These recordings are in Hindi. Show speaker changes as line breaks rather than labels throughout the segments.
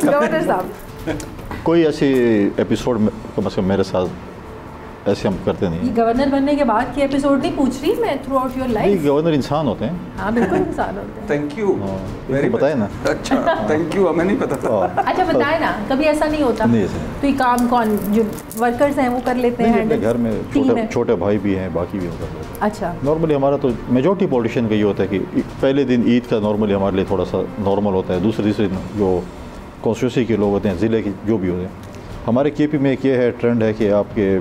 गवर्नर साहब
कोई ऐसी एपिसोड कम से कम मेरे साथ ऐसे हम करते नहीं।
ये गवर्नर बनने के बाद की एपिसोड नहीं पूछ रही मैं, through out your life.
Governor इंसान होते हैं।
हाँ बिल्कुल इंसान होते हैं।
थैंक यू,
मेरे बताए ना।
अच्छा थैंक यू, हमें नहीं पता था।
अच्छा बताए ना, कभी ऐसा नहीं होता?
नहीं ऐसा नहीं।
तो ये काम कौन जो वर्कर्स हैं वो कर लेते हैं?
अपने घर में छोटे भाई भी हैं, बाकी भी होता है।
अच्छा
नॉर्मली हमारा तो मेजॉरिटी पॉलिटिशियन का ये होता है कि पहले दिन ईद का नॉर्मली हमारे लिए थोड़ा सा नॉर्मल होता है, दूसरे दिन जो कॉन्स्टिट्यूंसी के लोग होते हैं, ज़िले के जो भी होते हैं। हमारे केपी में एक ये है ट्रेंड है कि आपके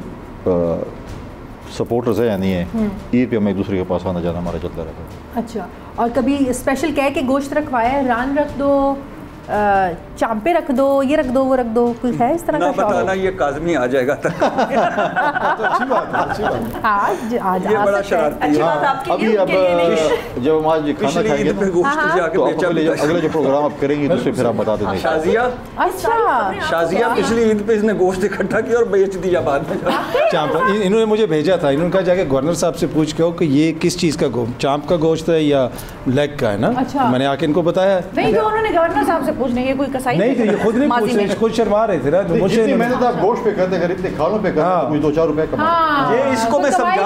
सपोर्टर्स है या नहीं है, ईद पे हम एक दूसरे के पास आना जाना हमारा चलता रहता है।
अच्छा, और कभी स्पेशल कह के गोश्त रखवाया है, रान रख दो, चांपे रख दो, ये रख दो, वो रख दो, कुछ है इस तरह का?
बताना, ये काज़मी आ जाएगा तो
अच्छी बात है, अच्छी बात है।
ये बड़ा शरारती है।
अभी अब जब हम आज खाना खाएंगे तो अगले जो प्रोग्राम आप करेंगे तो फिर आप बता देंगे।
शाजिया,
अच्छा
शाजिया पिछली ईद पे इसने गोश्त इकट्ठा किया और बेच दिया बाद में।
चांप इन्होंने मुझे भेजा था, इन्होंने कहा जाके गवर्नर साहब से पूछ के हो कि ये किस चीज़ का चांप का गोश्त है या लेग का है ना।
अच्छा।
मैंने आके इनको बताया
नहीं, तो उन्होंने गवर्नर साहब से पूछने, ये कोई कसाई
नहीं थे, ये खुद नहीं पूछ रहे, खुद शर्मा रहे थे ना। तो मुझे
मैंने तो गोश्त पे करते अगर इतने खानों पे करते कुछ 2-4 रुपए कमा।
ये इसको मैं समझा के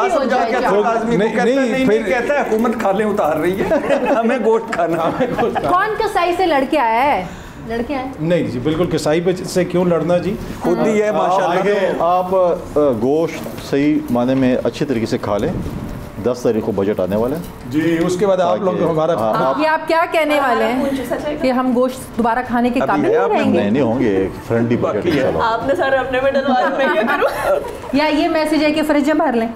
आदमी को कहता नहीं, फिर कहता है हुकूमत खाले उतार रही है, हमें गोश्त खाना।
कौन कसाई से लड़के आया है? लड़के आए?
नहीं जी, बिल्कुल कसाई पे से क्यों लड़ना जी,
खुद ही है माशाल्लाह।
आप गोश्त सही माने में अच्छी तरीके से खा लें। 10 तारीख को बजट आने वाला है
जी, उसके बाद आप लोग हमारा
ये आप क्या कहने वाले हैं कि हम गोश्त दोबारा खाने के काबिल नहीं रहेंगे?
नहीं होंगे, एक फ्रेंडली बजट इंशाल्लाह।
आपने सारे अपने में डलवा, मैं क्या करूं?
या ये मैसेज है कि फ्रिज में भर लें?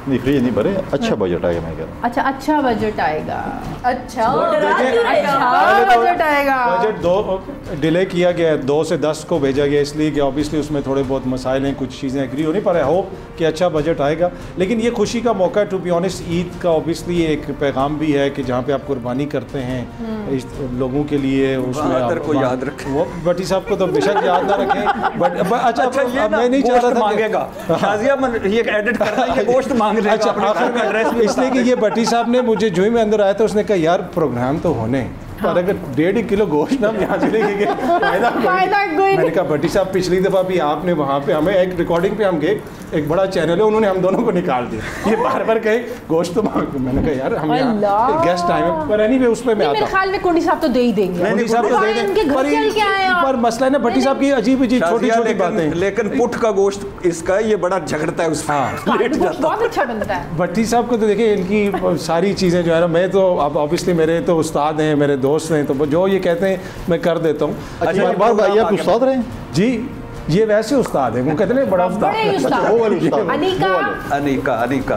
नहीं फ्रिज नहीं भरे, अच्छा बजट आएगा मैं कह रहा हूँ।
अच्छा, अच्छा बजट आएगा। अच्छा
पहले
बजट आएगा।
बजट 2 डिले किया गया है, 2 से 10 को भेजा गया, इसलिए कि ऑब्वियसली उसमें थोड़े बहुत मसाइल हैं, कुछ चीज़ें एग्री होनी, पर आई होप कि अच्छा बजट आएगा। लेकिन ये खुशी का मौका है, टू बी ऑनेस्ट, ईद का ऑब्वियसली एक पैगाम भी है कि जहाँ पे आप कुर्बानी करते हैं इस लोगों के लिए, उसमें
को याद रखें।
वो भट्टी साहब को तो बेशक याद ना रखें, बट अच्छा मैं नहीं चाह रहा था
मांगेगा शाजिया, ये एडिट करना है, गोश्त मांग।
अच्छा आखिर में इसलिए कि ये भट्टी साहब ने मुझे जो ही मैं अंदर आया था उसने कहा यार प्रोग्राम तो होने, पर अगर 1.5 किलो गोश्त हम यहाँ से लेके गए फायदा कोई। मैंने कहा भट्टी साहब पिछली दफ़ा भी आपने वहाँ पे हमें एक रिकॉर्डिंग पे हम गए, एक बड़ा चैनल है, उन्होंने हम दोनों को निकाल दिया, ये बार बार कहे गोश्त तो मांग। मैंने कहा यार हम यहाँ गेस्ट आए हैं, पर एनीवे उस पर मैं आता
ख्याल में कोंडी साहब तो दे ही देंगे,
कोंडी साहब तो दे देंगे, पर मसला है ना भट्टी साहब की अजीब अजीब छोटी छोटी बातें।
लेकिन पुट का गोश्त इसका ये बड़ा झगड़ता है उसमें,
बहुत अच्छा बनता है।
भट्टी साहब को तो देखिए इनकी सारी चीज़ें जो है ना, मैं तो अब ऑब्वियसली मेरे तो उस्ताद हैं, मेरे दोस्त हैं, तो जो ये कहते हैं मैं कर देता हूँ।
अच्छा बार बार आप उस्ताद रहे
जी, ये वैसे उस्ताद है, वो कहते हैं बड़ा उस्ताद।
अनीका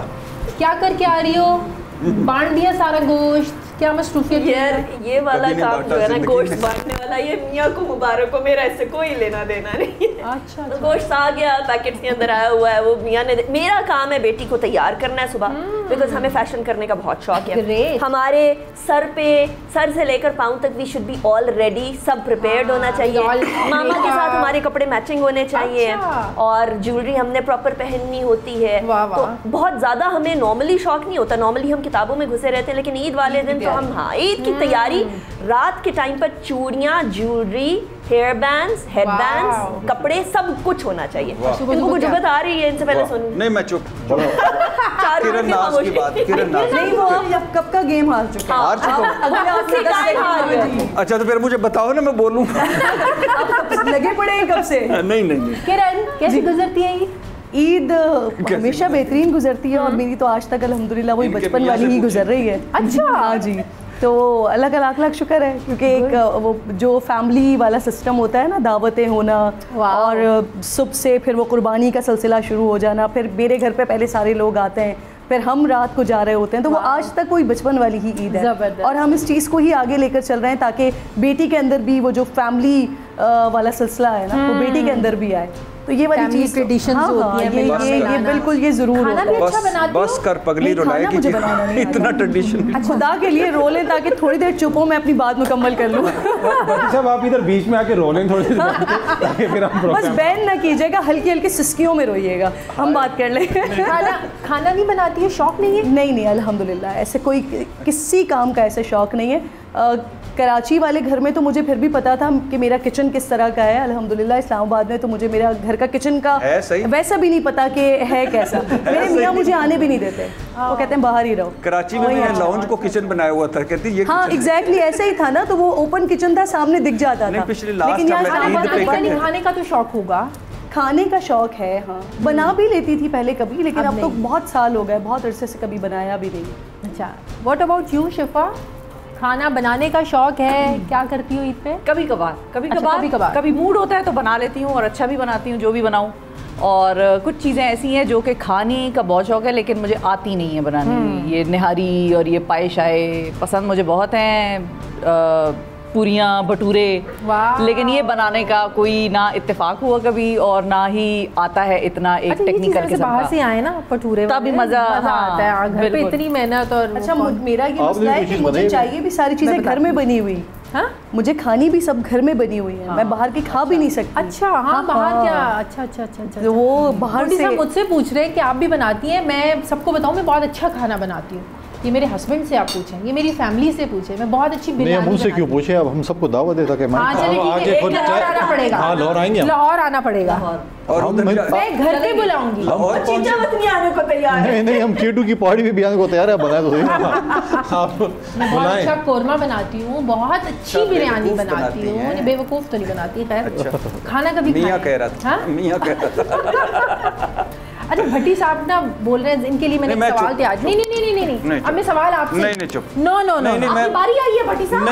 क्या करके आ रही हो? बांट दिया सारा गोश्त, क्या मसरूफियत?
यार ये वाला काम जो है ना गोश्त बांटने वाला, ये मियाँ को मुबारक को, मेरा इससे कोई लेना देना नहीं है।
अच्छा,
तो गोश्त आ गया, पैकेट के अंदर आया हुआ है, वो मियाँ ने मेरा काम है बेटी को तैयार करना है सुबह, बिकॉज हमें फैशन करने का बहुत शौक है। हमारे सर से लेकर पाँव तक we should be all ready, सब प्रिपेयर्ड होना चाहिए। मामा के साथ हमारे कपड़े मैचिंग होने चाहिए, और ज्वेलरी हमने प्रॉपर पहननी होती है। तो बहुत ज़्यादा हमें नॉर्मली शौक नहीं होता, नॉर्मली हम किताबों में घुसे रहते हैं, लेकिन ईद वाले दिन तो हम ईद की तैयारी रात के टाइम पर चूड़ियाँ, jewellery, hair bands, head bands, कपड़े, सब कुछ होना चाहिए। इनको कुछ जुगत आ रही है, इनसे पहले सुन।
नहीं मैं चुप। किरण नाज की बात, किरण नाज
नहीं, वो अब कब का गेम हार चुका है।
हार चुका। अच्छा तो फिर मुझे बताओ ना, मैं बोलूँ।
लगे पड़े हैं कब से?
नहीं।
किरण कैसी गुजरती है
ईद? हमेशा बेहतरीन गुजरती है, और मेरी तो आज तक अल्हम्दुलिल्लाह वही बचपन वाली ही गुजर रही है।
अच्छा
हाँ जी, तो अल्लाह का लाख लाख शुक्र है, क्योंकि एक वो जो फैमिली वाला सिस्टम होता है ना, दावतें होना, और सुबह से फिर वो कुर्बानी का सिलसिला शुरू हो जाना, फिर मेरे घर पे पहले सारे लोग आते हैं, फिर हम रात को जा रहे होते हैं, तो वो आज तक कोई बचपन वाली ही ईद है, और हम इस चीज़ को ही आगे लेकर चल रहे हैं ताकि बेटी के अंदर भी वो जो फैमिली वाला सिलसिला है ना, वो बेटी के अंदर भी आए। तो ये वाली चीज ट्रेडिशंस होती है, ये बिल्कुल ये जरूर
खाना भी अच्छा बनाती हो।
बस कर पगली रुलाएगी,
मुझे बनाना नहीं
इतना ट्रेडिशन।
खुदा के लिए रोलें ताकि थोड़ी देर चुप हो, मैं अपनी बात मुकम्मल कर लूँ।
सब आप इधर बीच में आके रोलें थोड़ी देर ताकि फिर हम
बस बैन ना कीजिएगा, हल्की हल्की सिस्कियों में रोइएगा, हम बात कर लें।
खाना नहीं बनाती है, शौक नहीं है?
नहीं अल्हम्दुलिल्लाह ऐसे कोई किसी काम का ऐसे शौक नहीं है।
कराची वाले घर में तो मुझे फिर भी पता था कि मेरा किचन किस तरह का है। अल्हम्दुलिल्लाह इस्लामाबाद में तो मुझे मेरा घर का किचन का वैसा भी नहीं पता कि है कैसा। मेरे मियाँ मुझे आने भी नहीं देते, वो कहते हैं बाहर ही रहो।
कराची में मैंने लाउंज को किचन बनाया हुआ था, कहती ये
हाँ एग्जैक्टली ऐसा ही था ना, तो वो ओपन किचन था, सामने दिख जाता था।
लेकिन
खाने का तो शौक होगा,
खाने का शौक है हाँ, बना भी लेती थी पहले कभी, लेकिन अब तो बहुत साल हो गए, बहुत अरसे से कभी बनाया भी नहीं।
अच्छा, व्हाट अबाउट यू शिफा? खाना बनाने का शौक है, क्या करती हो ईद पे?
कभी कभार कभी मूड होता है तो बना लेती हूँ और अच्छा भी बनाती हूँ जो भी बनाऊँ। और कुछ चीज़ें ऐसी हैं जो कि खाने का बहुत शौक है लेकिन मुझे आती नहीं है बनानी। ये निहारी और ये पाए शाए पसंद मुझे बहुत हैं, पूरियाँ भटूरे, लेकिन ये बनाने का कोई ना इत्तेफाक हुआ कभी और ना ही आता है इतना एक टेक्निकल के साथ।
बाहर से आए ना भटूरे,
तभी मजा
आता है, घर पे इतनी मेहनत। और
अच्छा मेरा ये मसला है कि मुझे चाहिए भी सारी चीज़ें घर में बनी हुई। हाँ मुझे खानी भी सब घर में बनी हुई है, मैं बाहर की खा भी नहीं सकती।
अच्छा हाँ बाहर क्या? अच्छा
वो बाहर से
मुझसे पूछ रहे हैं कि आप भी बनाती हैं। मैं सबको बताऊँ मैं बहुत अच्छा खाना बनाती हूँ। ये मेरे हस्बैंड से आप पूछें, ये मेरी फैमिली से पूछे, मैं बहुत अच्छी बिरयानी
मुझसे क्यों पूछे? अब हम सबको दावत देता कि
लाहौर आना पड़ेगा। लाहौर आना पड़ेगा और मैं घर पे बुलाऊंगी।
आने को तैयार है।
नहीं हम K2 की पहाड़ी भी आने को तैयार है, बनाए तो
मैं बहुत अच्छा कोरमा बनाती हूँ, बहुत अच्छी बिरयानी बनाती हूँ, बेवकूफ़ तो नहीं बनाती। खैर खाना कभी
मियाँ कह रहा था।
अच्छा भट्टी साहब ना बोल रहे हैं, इनके लिए मैंने सवाल तैयार। नहीं अब मैं सवाल आपसे नो बारी आई है भट्टी साहब,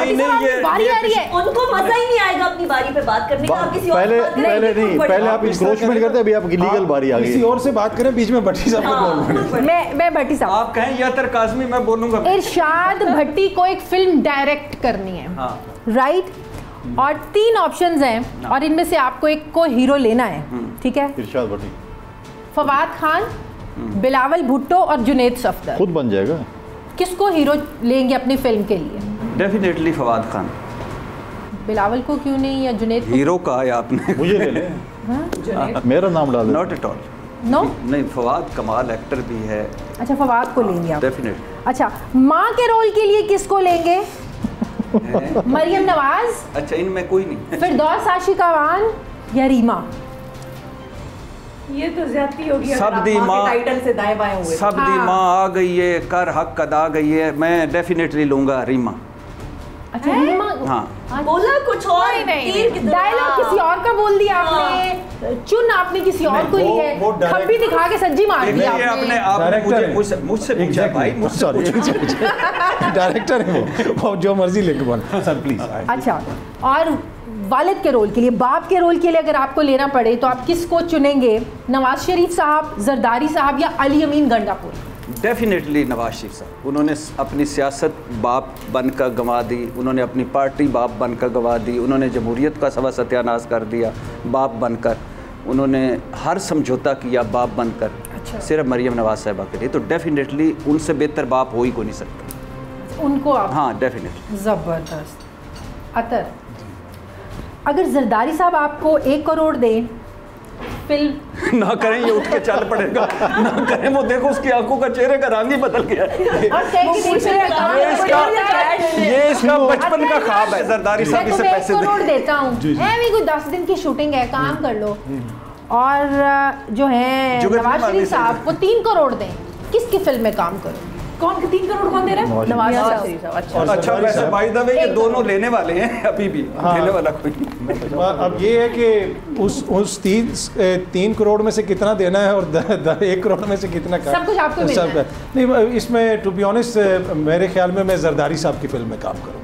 बारी आ रही है।
उनको मजा ही नहीं आएगा अपनी बारी पे बात करने का। आप किसी और
पहले आप इंक्रोचमेंट करते, अभी आपकी लीगल बारी आ गई।
किसी और से बात करें, बीच में भट्टी साहब को बोल।
मैं भट्टी साहब,
आप कहें या तरकाज़मी, मैं बोलूंगा।
इरशाद भट्टी को एक फिल्म डायरेक्ट करनी है, राइट? और 3 ऑप्शंस हैं और इनमें से आपको एक को हीरो लेना है, ठीक है?
इरशाद भट्टी,
फवाद खान, बिलावल भुट्टो और जुनैद सफदर।
खुद बन जाएगा।
किसको हीरो लेंगे अपनी फिल्म के लिए?
डेफिनेटली फवाद खान।
बिलावल को क्यों नहीं, या जुनैद?
हीरो कहा है आपने,
मुझे ले ले। मेरा नाम डाल दे।
Not at all.
नो
नहीं, फवाद कमाल एक्टर भी है।
अच्छा फवाद को लेंगे आप?
डेफिनेटली।
अच्छा माँ के रोल के लिए किसको लेंगे? मरियम नवाज।
अच्छा इनमें कोई नहीं।
फिरदौस आशिकावान या रीमा?
ये तो ज्यादती होगी।
सब दी माँ
टाइटल से दाएं बाएं हुए।
सब दी माँ आ गई है, कर हक अदा गई है। मैं डेफिनेटली लूंगा रीमा।
अच्छा रीमा।
हाँ
बोला कुछ और ही नहीं,
डायलॉग किसी और का बोल दिया आपने, चुन आपने किसी और को ली है, खब्बी दिखा के सज्जी मार दिया
आपने। आपने मुझसे पूछा भाई, मुझसे
डायरेक्टर है वो, जो मर्जी लेके बोल सर प्लीज।
अच्छा और वालिद के रोल के लिए, बाप के रोल के लिए अगर आपको लेना पड़े तो आप किसको चुनेंगे? नवाज शरीफ साहब, जरदारी साहब या अली अमीन गंडापुर?
डेफिनेटली नवाज शरीफ साहब। उन्होंने अपनी सियासत बाप बनकर गंवा दी, उन्होंने अपनी पार्टी बाप बनकर गंवा दी, उन्होंने जमहूरियत का सवा सत्यानाश कर दिया बाप बनकर, उन्होंने हर समझौता किया बाप बनकर। अच्छा। सिर्फ मरियम नवाज साहिबा के लिए। तो डेफिनेटली उनसे बेहतर बाप हो ही को नहीं सकता
उनको आप।
हाँ डेफिनेटली।
ज़बरदस्त। अतर अगर जरदारी साहब आपको 1 करोड़ दें फिल्म
ना करें, ये उठ के चल पड़ेगा। ना करें, वो देखो उसकी आंखों का चेहरे का रंग ही बदल गया। ये इसका बचपन का ख्वाब है। जरदारी साहब से पैसे
1 करोड़ देता हूँ, ऐ कोई 10 दिन की शूटिंग है, काम कर लो। और जो है नवाज शरीफ साहब को 3 करोड़ दें, किसकी फिल्म में काम करो?
कौन 3 करोड़ कौन दे रहा है? नवाज शरीफ साहब।
अच्छा वैसे बाय द वे ये दोनों लेने वाले हैं अभी भी। लेने वाला कोई नहीं।
अब ये है कि उस 3 करोड़ में से कितना देना है और 1 करोड़ में से कितना
सब कुछ आपको मिलना है।
नहीं इसमें टू बी ऑनेस्ट मेरे ख्याल में मैं जरदारी साहब की फिल्म में काम करूँ।